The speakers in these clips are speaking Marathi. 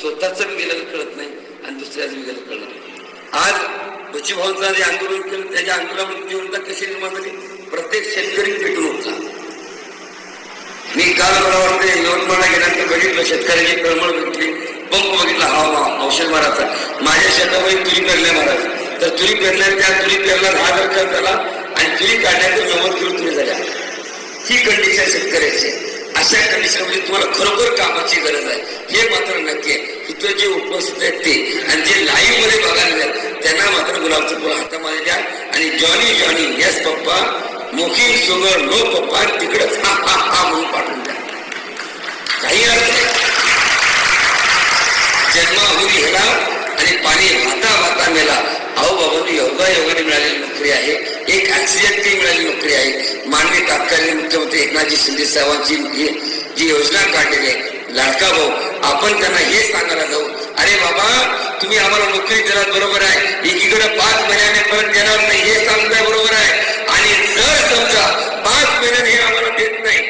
स्वतःच बी गेलं कळत नाही आणि दुसऱ्याच बी गेलं कळत नाही. आज बचीभाऊंचा जे आंदोलन केलं त्याच्या आंदोलनामध्ये तीव्रता कशी निर्माण झाली, प्रत्येक शेतकरी पेटून उठला. मी काल मला वाटते यवतमाळला गेल्यानंतर बघितलं शेतकऱ्याची तळमळ बघितली, पंप बघितला हवा औषध मारायचा. माझ्या शेतामध्ये तुरी पेरल्या महाराज, तर तुरी पेरल्या त्या तुरी पेरला 10,000 खर्च झाला आणि तुरी काढण्याचं 90 किलो तुरी झाल्या. ही कंडिशन शेतकऱ्याची. अशा कंडिशन मध्ये तुम्हाला खरोखर कामाची गरज आहे हे मात्र नक्की आहे. इथं जे उपस्थित आहेत ते आणि जे लाईव्ह मध्ये बघायला त्यांना मात्र गुलाबचं फुल हातामध्ये द्या आणि Johnny Johnny yes papa mocking sugar no पप्पा तिकडेच हा हा हा म्हणून पाठवून द्या. काही अर्थ नाही. जन्माहुरी हेला आणि पाणी वाता वाता मेला. अहो बाबांनी योगायोगाने मिळालेली नोकरी आहे, एक ऍक्सिडेंटली मिळालेली नोकरी आहे. माननीय तत्कालीन मुख्यमंत्री एकनाथजी शिंदे साहेबांची जी योजना काढलेली आहे लाडका भाऊ, आपण त्यांना हे सांगायला जाऊ, अरे बाबा तुम्ही आम्हाला नोकरी देणार बरोबर आहे, एकीकडे 5 महिन्याने परत देणार नाही हे सांगताय बरोबर आहे. आणि जर समजा 5 महिन्याने हे आम्हाला देत नाही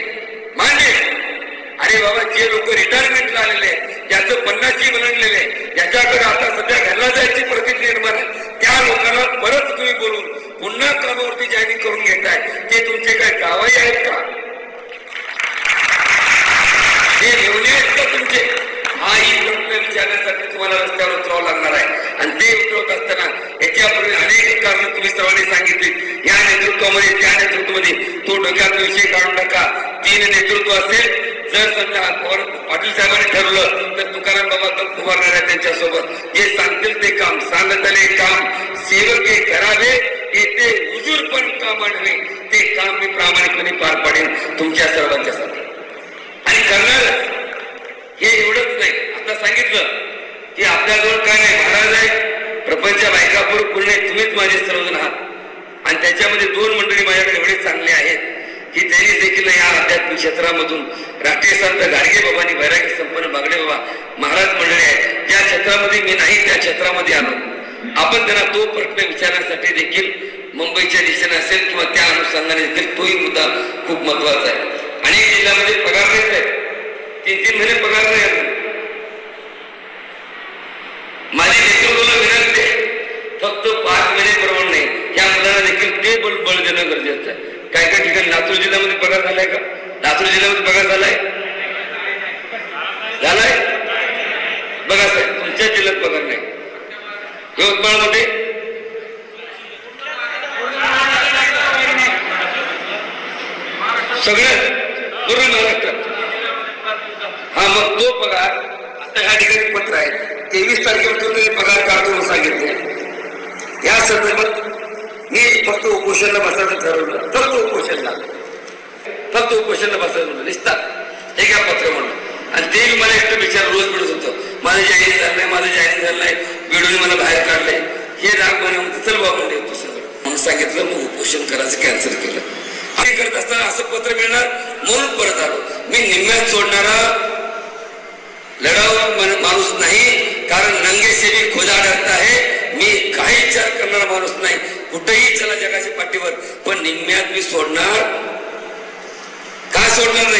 मान्य, अरे बाबा जे लोक रिटायरमेंटला आलेले ज्याचं 50शी बनलेले ज्याच्याकडे आता सध्या घरला जायची परिस्थिती निर्माण आहे त्या लोकांना परत तुम्ही बोलून पुन्हा कामावरती जॉईनिंग करून घेताय. ते तुमचे काय जावई आहेत का, हे मेवणे आहेत का तुमचे? हा ही प्रश्न विचारण्यासाठी तुम्हाला रस्त्यावर उतरावं लागणार आहे. आणि ते उतरवत असताना याच्यापूर्वी अनेक कारण तुम्ही सर्वांनी सांगितली. या नेतृत्वामध्ये त्या नेतृत्वामध्ये तो डोक्याचा विषय काढून टाका. 3 नेतृत्व असेल. जर समजा पाटील साहेबांनी ठरवलं तर तुकाराम बाबा तर उभारणार आहे त्यांच्यासोबत. जे सांगतील ते काम, सांगत आले काम सेवक हे करावे, येथे हुजूर पण काम आणले ते काम मी प्रामाणिकपणे पार पाडेन तुमच्या सर्वांच्यासाठी आणि करणारच. हे एवढंच नाही, आता सांगितलं की आपल्याजवळ काय नाही, महाराज आहे प्रपंच बायकापूर पूर्ण तुम्हीच माझे सर्वजण आहात. आणि त्याच्यामध्ये 2 मंडळी माझ्याकडे एवढे चांगले आहेत की त्यांनी देखील या आध्यात्मिक क्षेत्रामधून राष्ट्रीय संत गाडगे बाबांनी वैरागी संपन्न बागडे बाबा महाराज मंडळी आहेत. ज्या क्षेत्रामध्ये मी नाही त्या क्षेत्रामध्ये आलो. आपण त्यांना तो प्रश्न विचारण्यासाठी देखील मुंबईच्या दिशेने असेल किंवा त्या अनुषंगाने देखील तोही मुद्दा खूप महत्वाचा आहे. अनेक जिल्ह्यामध्ये पगार नाही आहेत, 3-3 महिने पगार नाही अजून. माझी नेतृत्वाला विनंती आहे फक्त 5 महिने परवड नाही या मुलांना देखील ते बळ देणं गरजेचं आहे. काय काय ठिकाणी लातूर जिल्ह्यामध्ये पगार झालाय का? लातूर जिल्ह्यामध्ये पगार झालाय बघा साहेब, तुमच्या जिल्ह्यात पगार नाही. यवतमाळमध्ये सगळ्यात पूर्ण महाराष्ट्रात. हा मग तो पगार आता ह्या ठिकाणी पत्र आहे 23 तारखेपासून पगार काढतो म्हणून सांगितले. या संदर्भात मी फक्त उपोषणला बसायचं ठरवलं, फक्त उपोषणला बसायचं निसतात हे घ्या पत्र म्हणून. आणि ते मला एकटं विचार रोज मिळत होतं, माझं जॉईनिंग झालं नाही वेळून मला बाहेर काढलंय. हे राग म्हणून चल बाबा देतो सगळं म्हणून सांगितलं. मग उपोषण करायचं कॅन्सल केलं. हे करत असताना असं पत्र मिळणार म्हणून परत आलो. मी निम्म्यात सोडणारा लढाऊ माणूस नाही, कारण नंगे सेवी खोजा डरता आहे. मी काही विचार करणारा माणूस नाही, कुठेही चला जगाच्या पाठीवर, पण निम्म्यात मी सोडणार का सोडणार नाही.